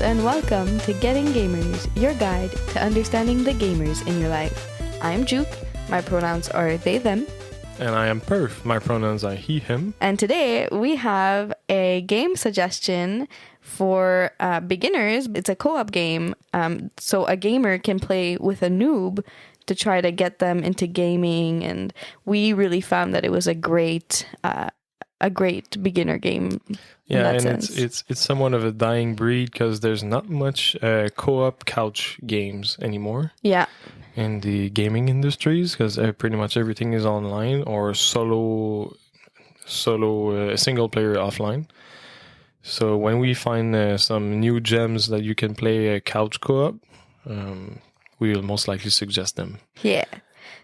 and welcome to Getting Gamers, your guide to understanding the gamers in your life. I'm Juke, my pronouns are they, them. And I am Perf, my pronouns are he, him. And today we have a game suggestion for beginners. It's a co-op game, so a gamer can play with a noob to try to get them into gaming, and we really found that it was a great beginner game. Yeah, and it's somewhat of a dying breed because there's not much co-op couch games anymore. Yeah. In the gaming industries, because pretty much everything is online or solo single player offline. So when we find some new gems that you can play a couch co-op, we will most likely suggest them. Yeah.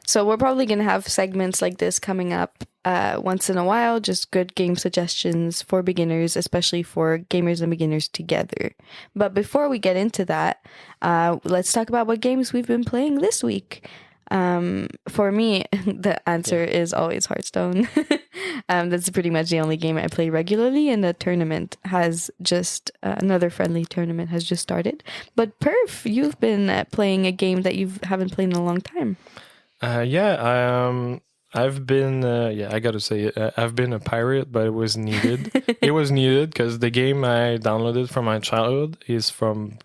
So we're probably going to have segments like this coming up once in a while, just good game suggestions for beginners, especially for gamers and beginners together. But before we get into that, let's talk about what games we've been playing this week. For me, the answer is always Hearthstone. That's pretty much the only game I play regularly, and the tournament has just, another friendly tournament has just started. But Perf, you've been playing a game that you haven't played in a long time. I've been, I gotta say, I've been a pirate, but it was needed. It was needed because the game I downloaded from my childhood is from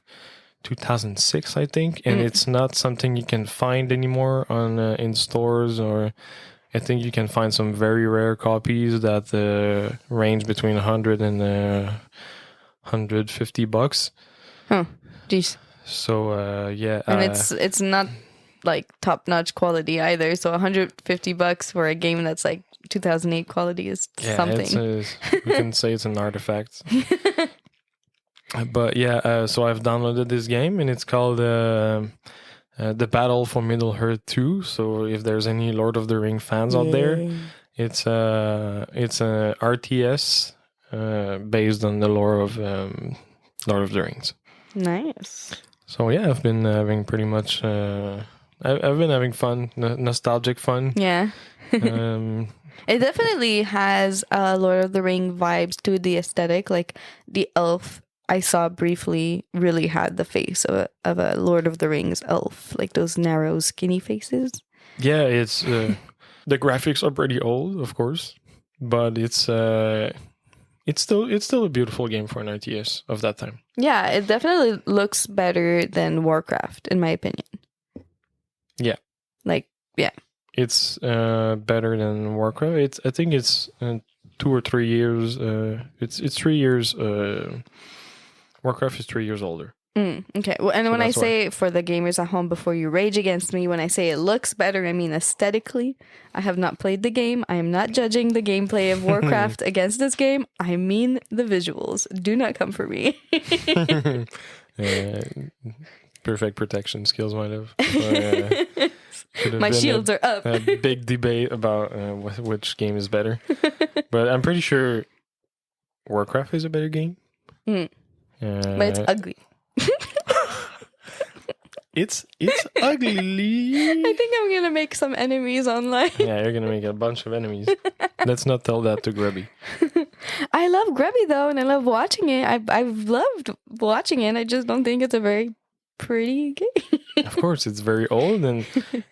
2006, I think, and it's not something you can find anymore on in stores, or I think you can find some very rare copies that range between 100 and $150. Oh, jeez. So, And it's not like top-notch quality either, so $150 for a game that's like 2008 quality is something. We can say it's an artifact. But so I've downloaded this game, and it's called The Battle for Middle-earth 2. So if there's any Lord of the Rings fans out there, it's an RTS based on the lore of Lord of the Rings. Nice. So yeah, I've been having pretty much I've been having fun, nostalgic fun. Yeah. It definitely has Lord of the Ring vibes to the aesthetic. Like the elf I saw briefly really had the face of a Lord of the Rings elf, like those narrow, skinny faces. Yeah, it's the graphics are pretty old, of course, but it's still a beautiful game for an RTS of that time. Yeah, it definitely looks better than Warcraft, in my opinion. Yeah. It's better than Warcraft. I think it's 2 or 3 years. It's 3 years. Warcraft is 3 years older. Okay. Well, and so when I say, for the gamers at home, before you rage against me, when I say it looks better, I mean aesthetically. I have not played the game. I am not judging the gameplay of Warcraft against this game. I mean the visuals. Do not come for me. Perfect protection skills, might have. My shields are up. A big debate about which game is better. But I'm pretty sure Warcraft is a better game. But it's ugly. It's ugly. I think I'm gonna make some enemies online. Yeah, you're gonna make a bunch of enemies. Let's not tell that to Grubby. I love Grubby though, and I love watching it. I've loved watching it. I just don't think it's a very pretty game. Of course, it's very old, and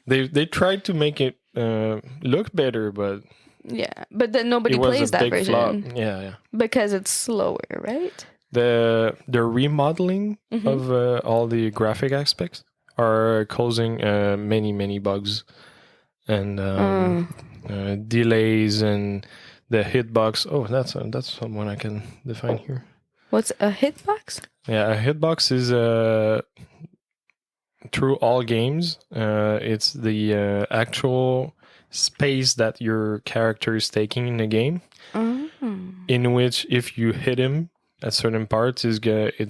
they tried to make it look better, but but then nobody plays that version. Flop. Yeah, because it's slower, right? The remodeling of all the graphic aspects are causing many bugs and delays, and the hitbox. Oh, that's someone I can define here. What's a hitbox? Yeah, a hitbox is through all games. It's the actual space that your character is taking in the game, in which if you hit him at certain parts, it's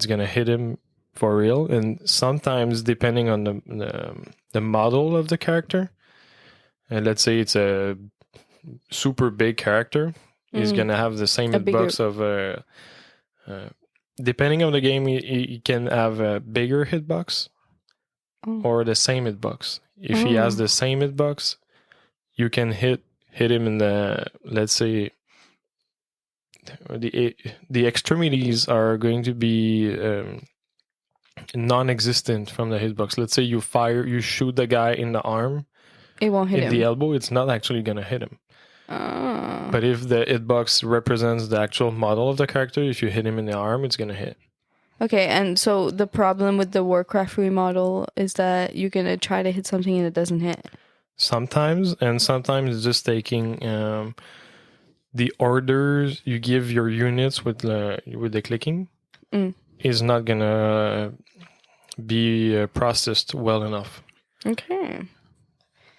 gonna hit him for real. And sometimes, depending on the model of the character, and let's say it's a super big character, is gonna have the same hitbox of depending on the game, you can have a bigger hitbox or the same hitbox. If he has the same hitbox, you can hit him in the, let's say, the extremities are going to be non-existent from the hitbox. Let's say you shoot the guy in the arm, It won't hit in him. the elbow, it's not actually gonna hit him. Oh. But if the hitbox represents the actual model of the character, if you hit him in the arm, it's gonna hit. Okay, and so the problem with the Warcraft remodel is that you're gonna try to hit something and it doesn't hit. Sometimes, and sometimes it's just taking the orders you give your units with the clicking is not gonna be processed well enough. Okay.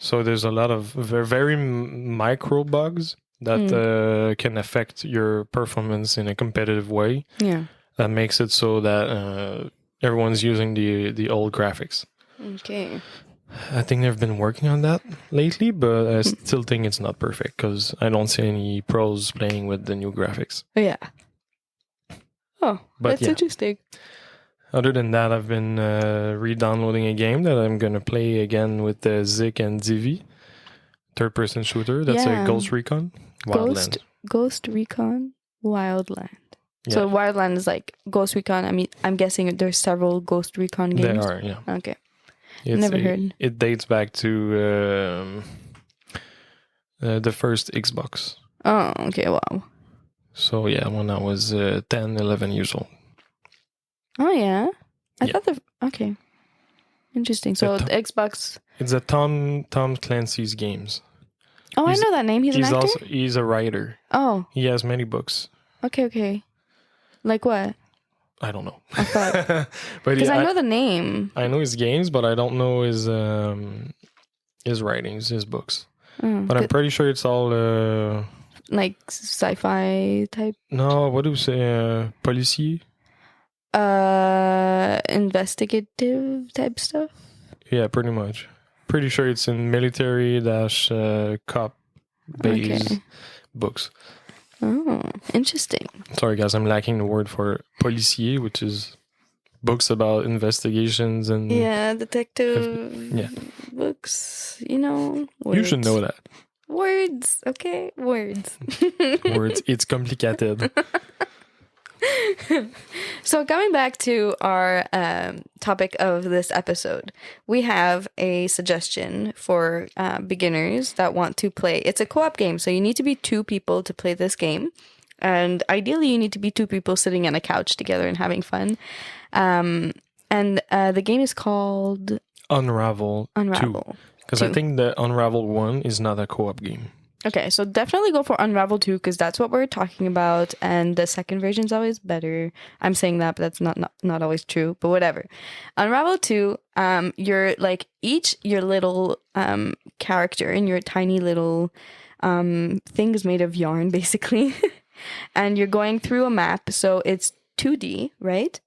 So there's a lot of very micro bugs that can affect your performance in a competitive way. Yeah. That makes it so that everyone's using the old graphics. Okay. I think they've been working on that lately, but I still think it's not perfect because I don't see any pros playing with the new graphics. Yeah. Oh, but that's interesting. Other than that, I've been re-downloading a game that I'm going to play again with Zik and Divi. Third-person shooter. That's a Ghost Recon Wildland. Ghost Recon Wildland. Yeah. So Wildland is like Ghost Recon. I mean, I'm guessing there's several Ghost Recon games. There are, yeah. Okay. Never heard. It dates back to the first Xbox. Oh, okay. Wow. So, yeah, when I was 10, 11 years old. Oh, yeah? I thought okay. Interesting. So, the Xbox... It's a Tom Clancy's games. Oh, I know that name. He's an actor? He's a writer. Oh. He has many books. Okay. Like what? I don't know. I thought. Because I know the name. I know his games, but I don't know his writings, his books. But I'm pretty sure it's all... like sci-fi type? No, what do we say? Policier? Investigative type stuff? Yeah, pretty much. Pretty sure it's in military cop based books. Oh, interesting. Sorry, guys, I'm lacking the word for policier, which is books about investigations and... Yeah, detective books, words. You should know that. Words, okay? Words. Words, it's complicated. So coming back to our topic of this episode, we have a suggestion for beginners that want to play. It's a co-op game, so you need to be 2 people to play this game. And ideally, you need to be 2 people sitting on a couch together and having fun. And the game is called... Unravel. Because I think the Unravel 1 is not a co-op game. Okay, so definitely go for Unravel 2 because that's what we're talking about, and the second version is always better. I'm saying that, but that's not always true, but whatever. Unravel 2, you're like your little character in your tiny little things made of yarn, basically, and you're going through a map, so it's 2D, right?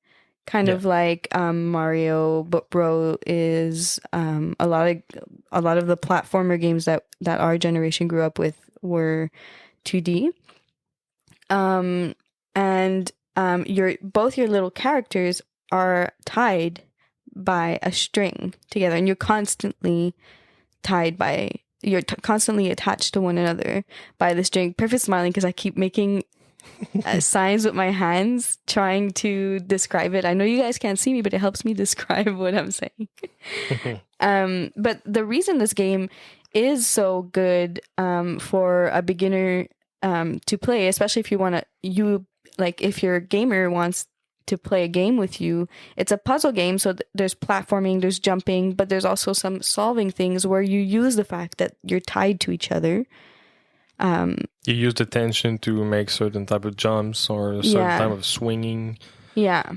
Kind of like Mario, but Bro is a lot of the platformer games that our generation grew up with were 2D. And both your little characters are tied by a string together, and you're constantly constantly attached to one another by the string. Perfect smiling because I keep making signs with my hands trying to describe it. I know you guys can't see me, but it helps me describe what I'm saying. But the reason this game is so good for a beginner to play, especially if if your gamer wants to play a game with you, it's a puzzle game. So there's platforming, there's jumping, but there's also some solving things where you use the fact that you're tied to each other. You use the tension to make certain type of jumps or a certain type of swinging. Yeah.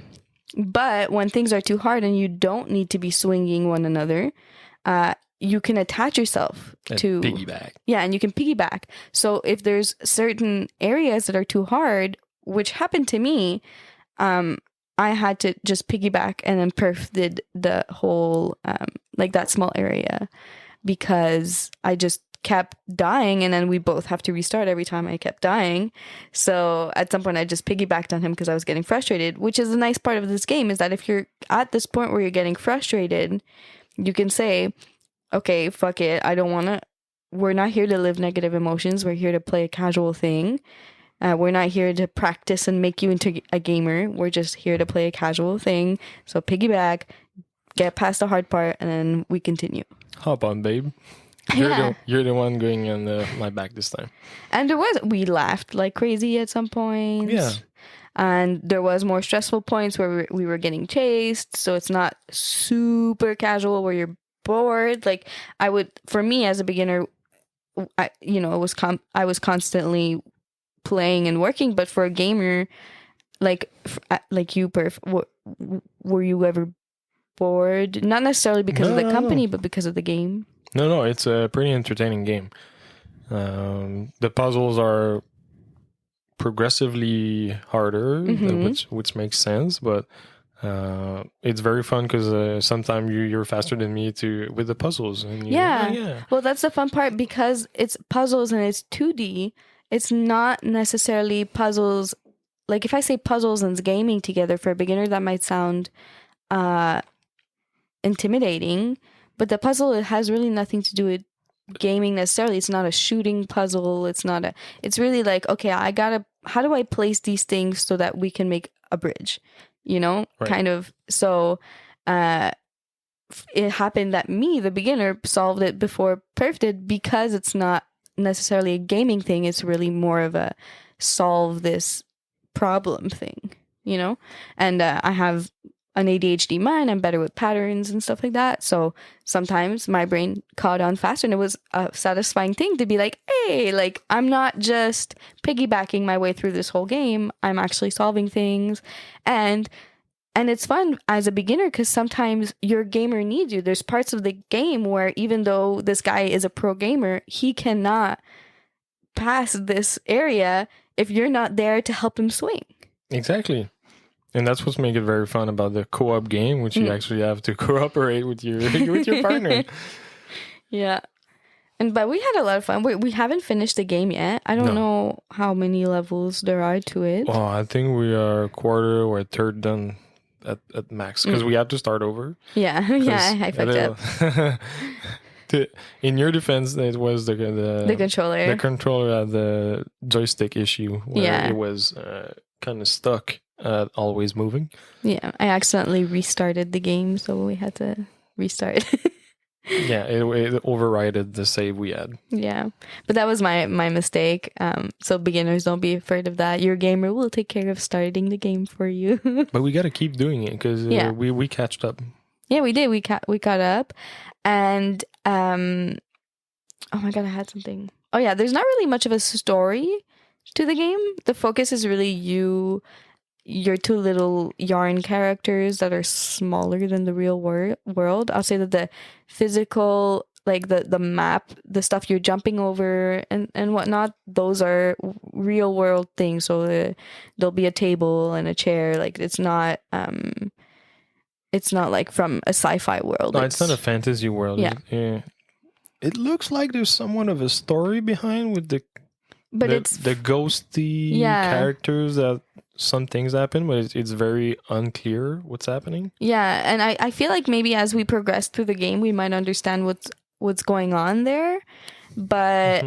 But when things are too hard and you don't need to be swinging one another, you can attach yourself to piggyback. Yeah, and you can piggyback. So if there's certain areas that are too hard, which happened to me, I had to just piggyback and then perf did the whole that small area because I just kept dying, and then we both have to restart every time I kept dying. So at some point I just piggybacked on him because I was getting frustrated, which is the nice part of this game, is that if you're at this point where you're getting frustrated, you can say, okay, fuck it, we're not here to live negative emotions, we're here to play a casual thing. We're not here to practice and make you into a gamer. We're just here to play a casual thing. So piggyback, get past the hard part, and then we continue. Hop on, babe. Yeah. You're the one going on my back this time. And we laughed like crazy at some points. Yeah. And there was more stressful points where we were getting chased. So it's not super casual where you're bored. Like for me as a beginner, I was constantly playing and working. But for a gamer, like you, Perf, were you ever bored? Not necessarily because of the company, but because of the game. No, it's a pretty entertaining game. The puzzles are progressively harder, which makes sense, but it's very fun because sometimes you're faster than me with the puzzles. And Well, that's the fun part because it's puzzles and it's 2D. It's not necessarily puzzles. Like if I say puzzles and gaming together for a beginner, that might sound intimidating, but the puzzle has really nothing to do with gaming necessarily. It's not a shooting puzzle. It's really like, okay, how do I place these things so that we can make a bridge, right. Kind of. So it happened that me, the beginner, solved it before Perf did because it's not necessarily a gaming thing. It's really more of a solve this problem thing, and I have an ADHD mind. I'm better with patterns and stuff like that. So sometimes my brain caught on faster, and it was a satisfying thing to be like, hey, like I'm not just piggybacking my way through this whole game. I'm actually solving things. And it's fun as a beginner because sometimes your gamer needs you. There's parts of the game where even though this guy is a pro gamer, he cannot pass this area if you're not there to help him swing. Exactly. And that's what's make it very fun about the co-op game, which you actually have to cooperate with your partner. Yeah. But we had a lot of fun. We haven't finished the game yet. I don't know how many levels there are to it. Oh, I think we are quarter or a third done at max because we had to start over. Yeah, I fucked up. In your defense, it was the controller. The controller had the joystick issue where it was kind of stuck. Always moving. Yeah, I accidentally restarted the game, so we had to restart. Yeah, it overrided the save we had. Yeah, but that was my mistake. So beginners, don't be afraid of that. Your gamer will take care of starting the game for you. But we got to keep doing it because we catched up. Yeah, we did. We caught up, and oh my god, I had something. Oh yeah, there's not really much of a story to the game. The focus is really your two little yarn characters that are smaller than the real world. I'll say that the physical, like the map, the stuff you're jumping over and whatnot, those are real world things. So there'll be a table and a chair. Like it's not like from a sci-fi world. No, it's not a fantasy world. Yeah. It looks like there's somewhat of a story behind with the ghosty characters that some things happen, but it's very unclear what's happening. Yeah, and I feel like maybe as we progress through the game, we might understand what's going on there. But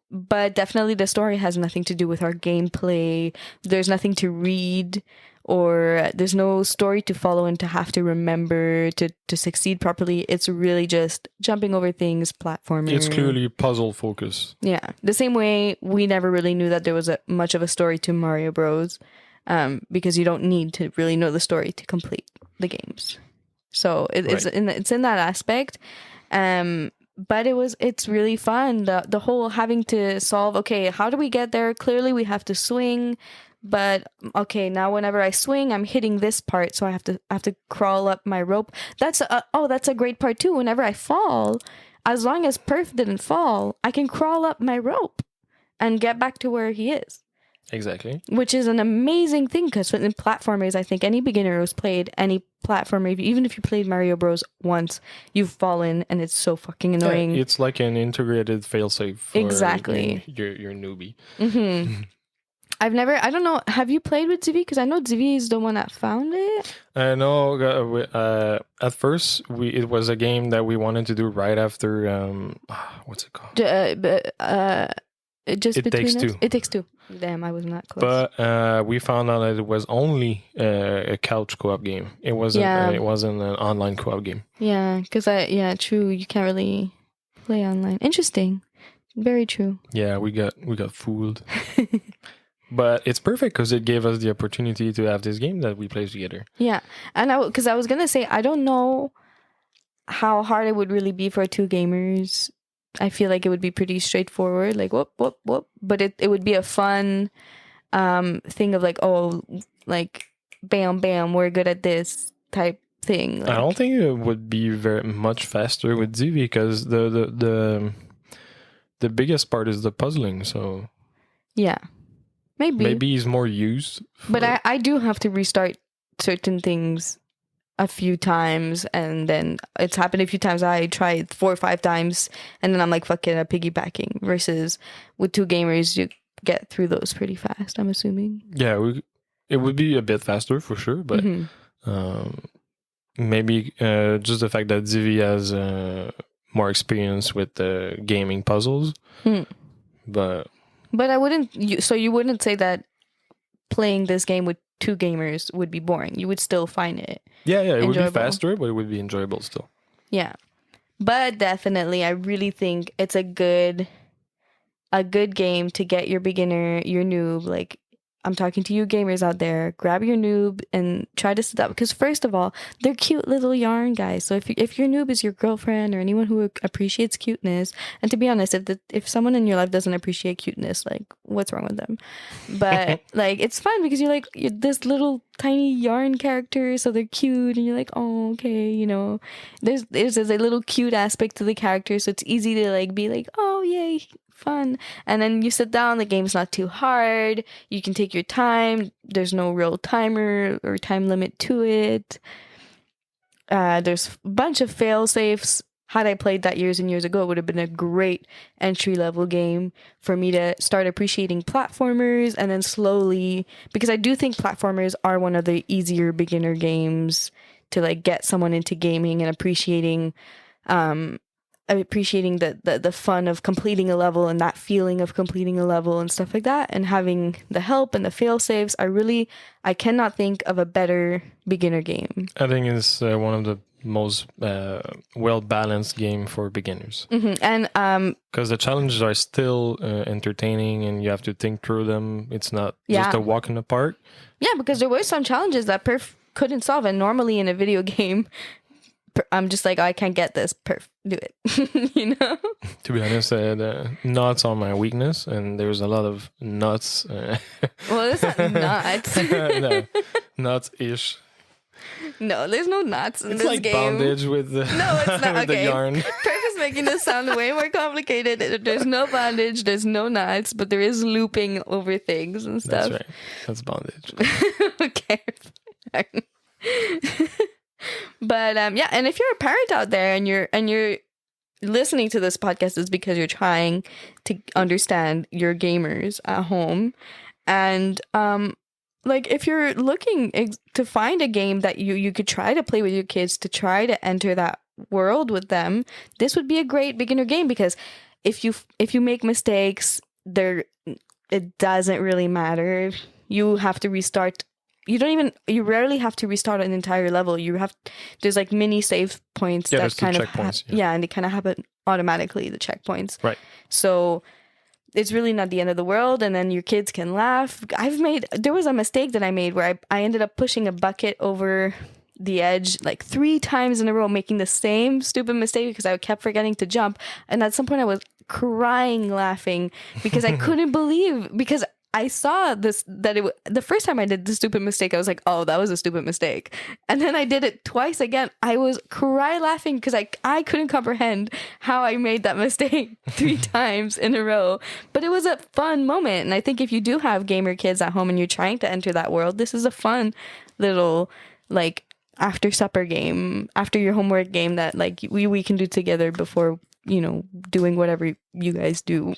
but definitely the story has nothing to do with our gameplay. There's nothing to read, or there's no story to follow and to have to remember to succeed properly. It's really just jumping over things, platforming. It's clearly puzzle focus. Yeah. The same way we never really knew that there was much of a story to Mario Bros. Because you don't need to really know the story to complete the games. So it's in that aspect. But it's really fun. The whole having to solve, okay, how do we get there? Clearly we have to swing. But okay, now whenever I swing, I'm hitting this part, so I have to crawl up my rope. That's a great part too. Whenever I fall, as long as Perf didn't fall, I can crawl up my rope and get back to where he is. Exactly. Which is an amazing thing because in platformers, I think any beginner who's played any platformer, even if you played Mario Bros. Once, you've fallen and it's so fucking annoying. Yeah, it's like an integrated failsafe for exactly. your newbie. Mm-hmm. I don't know, have you played with Zivi? Because I know Zivi is the one that found it. I know. At first, it was a game that we wanted to do right after. What's it called? just It between Takes us? Two. It Takes Two. Damn, I was not close. But we found out that it was only a couch co-op game. It wasn't. Yeah. It wasn't an online co-op game. Yeah, because true. You can't really play online. Interesting. Very true. Yeah, we got fooled. But it's perfect because it gave us the opportunity to have this game that we play together. Yeah, and because I was gonna say I don't know how hard it would really be for two gamers. I feel like it would be pretty straightforward, like whoop whoop whoop. But it would be a fun thing of like, oh, like bam bam, we're good at this type thing. Like, I don't think it would be very much faster with Zivi because the biggest part is the puzzling. So yeah, maybe he's more used. But I do have to restart certain things a few times, and then it's happened a few times. I tried 4 or 5 times, and then I'm like, fuck it, I'm piggybacking. Versus with two gamers, you get through those pretty fast, I'm assuming. Yeah, it would be a bit faster for sure, but maybe just the fact that Zivi has more experience with the gaming puzzles. But I wouldn't. So you wouldn't say that playing this game with two gamers would be boring. You would still find it. Yeah, it enjoyable. would be faster, but it would be enjoyable still. Yeah, but definitely, I really think it's a good game to get your beginner, your noob. Like, I'm talking to you gamers out there. Grab your noob and try to sit up. Because first of all, they're cute little yarn guys. So if your noob is your girlfriend or anyone who appreciates cuteness, and to be honest, if someone in your life doesn't appreciate cuteness, like, what's wrong with them? But like, it's fun because you're this little tiny yarn character, so they're cute, and you're like, oh, okay, you know. There's a little cute aspect to the character, so it's easy to like be like, oh yay, fun. And then you sit down, the game's not too hard, you can take your time, there's no real timer or time limit to it. There's a bunch of fail safes. Had I played that years and years ago, it would have been a great entry level game for me to start appreciating platformers, and then slowly, because I do think platformers are one of the easier beginner games to like get someone into gaming and appreciating the fun of completing a level and that feeling of completing a level and stuff like that, and having the help and the fail saves. I cannot think of a better beginner game. I think it's one of the most well balanced game for beginners. And because the challenges are still entertaining and you have to think through them. It's not just a walk in the park. Yeah, because there were some challenges that Perf couldn't solve, and normally in a video game, I'm just like, oh, I can't get this. Perf, do it. You know? To be honest, nuts are my weakness, and there's a lot of nuts. Well, it's not nuts. No, nuts-ish. No, there's no nuts in it's this like game. Bondage with the no, it's not. with Okay. the yarn. Perf is making this sound way more complicated. There's no bondage, there's no nuts, but there is looping over things and stuff. That's right. That's bondage. Okay. But yeah, and if you're a parent out there and you're listening to this podcast, is because you're trying to understand your gamers at home, and like if you're looking to find a game that you could try to play with your kids, to try to enter that world with them, this would be a great beginner game, because if you make mistakes, it doesn't really matter. You have to restart. You rarely have to restart an entire level. There's like mini save points that kind of and they kind of happen automatically, the checkpoints. Right. So it's really not the end of the world, and then your kids can laugh. There was a mistake that I made where I ended up pushing a bucket over the edge like 3 times in a row, making the same stupid mistake because I kept forgetting to jump. And at some point I was crying laughing because I couldn't believe, because I saw the first time I did the stupid mistake, I was like, oh, that was a stupid mistake. And then I did it twice again. I was cry laughing because I couldn't comprehend how I made that mistake 3 times in a row. But it was a fun moment. And I think if you do have gamer kids at home and you're trying to enter that world, this is a fun little like after supper game, after your homework game that like we can do together before, doing whatever you guys do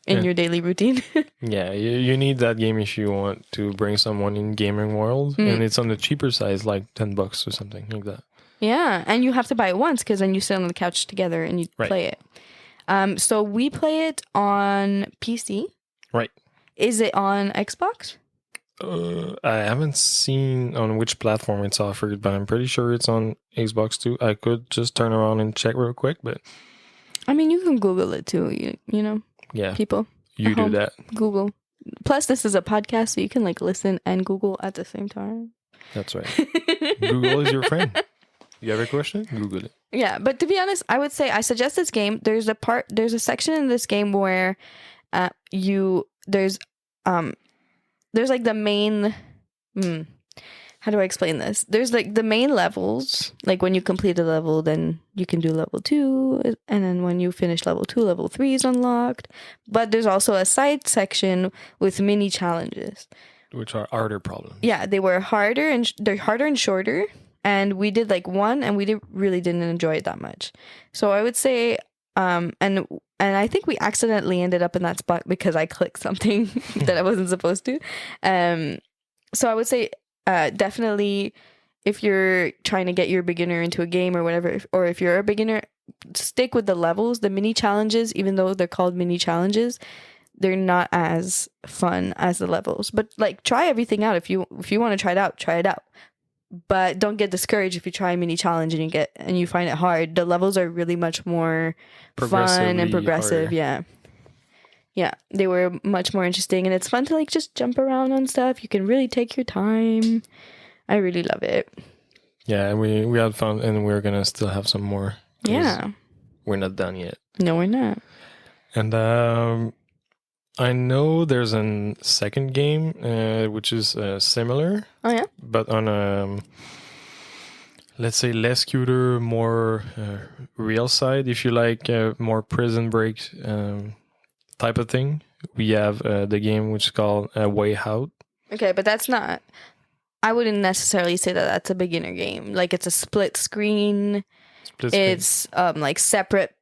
in your daily routine. Yeah, you need that game if you want to bring someone in gaming world, and it's on the cheaper side, like $10 or something like that. Yeah, and you have to buy it once, because then you sit on the couch together and you play it. So we play it on PC, Right. Is it on Xbox? I haven't seen on which platform it's offered, but I'm pretty sure it's on Xbox too. I could just turn around and check real quick, but I mean, you can Google it too. You know, yeah, people. you at do home, that. Google. Plus, this is a podcast, so you can like listen and Google at the same time. That's right. Google is your friend. You have a question? Google it. Yeah, but to be honest, I would say I suggest this game. There's a section in this game where there's like the main how do I explain this? There's like the main levels, like when you complete a level, then you can do level 2, and then when you finish level 2, level 3 is unlocked. But there's also a side section with mini challenges, which are harder problems. Yeah, they're harder and shorter. And we did like one, and we really didn't enjoy it that much. So I would say, and I think we accidentally ended up in that spot because I clicked something that I wasn't supposed to. So I would say, definitely, if you're trying to get your beginner into a game or whatever, or if you're a beginner, stick with the levels. The mini challenges, even though they're called mini challenges, they're not as fun as the levels. But like, try everything out. If you want to try it out, try it out. But don't get discouraged if you try a mini challenge and you find it hard. The levels are really much more fun and progressive. Harder. Yeah, they were much more interesting, and it's fun to like just jump around on stuff. You can really take your time. I really love it. Yeah, we had fun, and we're gonna still have some more. Yeah, we're not done yet. No, we're not. And I know there's a second game which is similar. Oh yeah, but on let's say less cuter, more real side. If you like more Prison Break type of thing, we have the game which is called Way Out. Okay, but that's not. I wouldn't necessarily say that that's a beginner game. Like, it's a split screen. It's like separate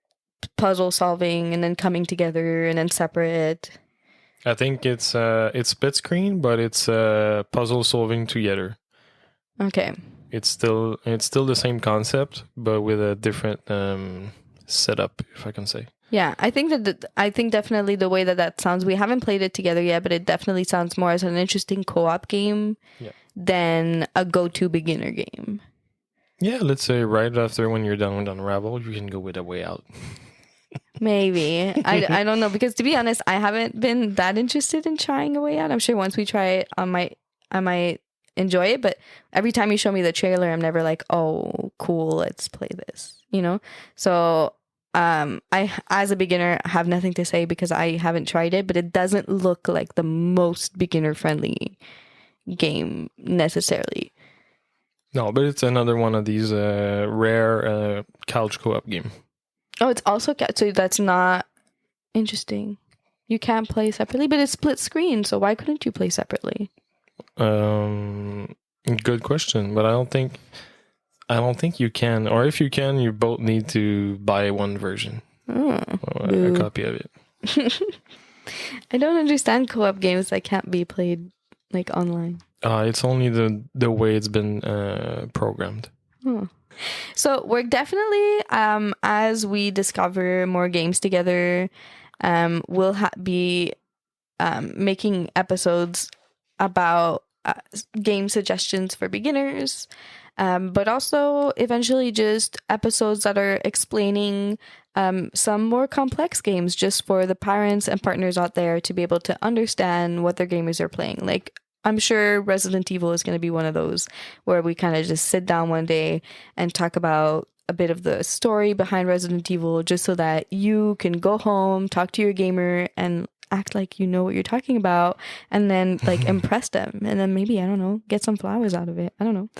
puzzle solving and then coming together and then separate. I think it's split screen, but it's puzzle solving together. Okay. It's still the same concept, but with a different setup, if I can say. Yeah, I think definitely the way that sounds. We haven't played it together yet, but it definitely sounds more as an interesting co-op game than a go-to beginner game. Yeah, let's say right after when you're done with Unravel, you can go with A Way Out. Maybe. I don't know, because to be honest, I haven't been that interested in trying A Way Out. I'm sure once we try it, I might enjoy it, but every time you show me the trailer, I'm never like, oh, cool, let's play this, So I, as a beginner, have nothing to say because I haven't tried it, but it doesn't look like the most beginner friendly game necessarily. No, but it's another one of these rare couch co-op game. Oh, it's also so that's not interesting. You can't play separately, but it's split screen, so why couldn't you play separately? Good question, but I don't think you can. Or if you can, you both need to buy one version, a copy of it. I don't understand co-op games that can't be played like online. It's only the way it's been programmed. So we're definitely, as we discover more games together, we'll be making episodes about game suggestions for beginners, but also eventually just episodes that are explaining some more complex games just for the parents and partners out there to be able to understand what their gamers are playing. Like, I'm sure Resident Evil is going to be one of those where we kind of just sit down one day and talk about a bit of the story behind Resident Evil, just so that you can go home, talk to your gamer, and act like you know what you're talking about, and then like impress them, and then maybe, I don't know, get some flowers out of it. I don't know.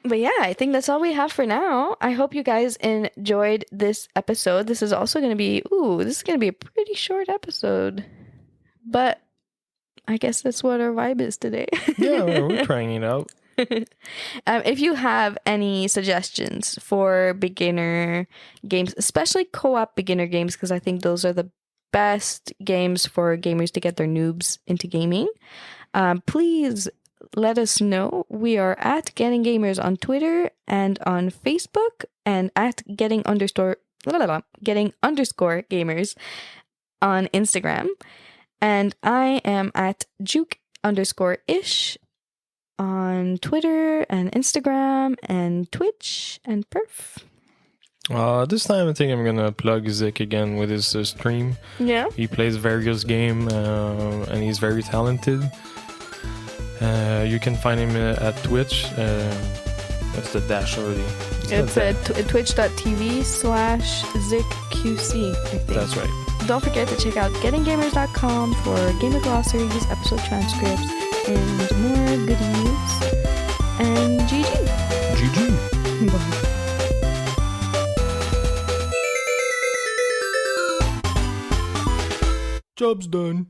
But yeah, I think that's all we have for now. I hope you guys enjoyed this episode. This is also going to be a pretty short episode, but I guess that's what our vibe is today. Yeah, we're trying it out. If you have any suggestions for beginner games, especially co-op beginner games, because I think those are the best games for gamers to get their noobs into gaming, please let us know. We are at Getting Gamers on Twitter and on Facebook, and at Getting _Gamers on Instagram. And I am at juke_ish on Twitter and Instagram and Twitch and Perf. This time I think I'm gonna plug Zik again with his stream. Yeah. He plays various games and he's very talented. You can find him at Twitch. That's the dash already. It's at twitch.tv/ZickQC, I think. That's right. Don't forget to check out gettinggamers.com for gamer glossaries, episode transcripts, and more goodies. And GG. GG. Bye. Job's done.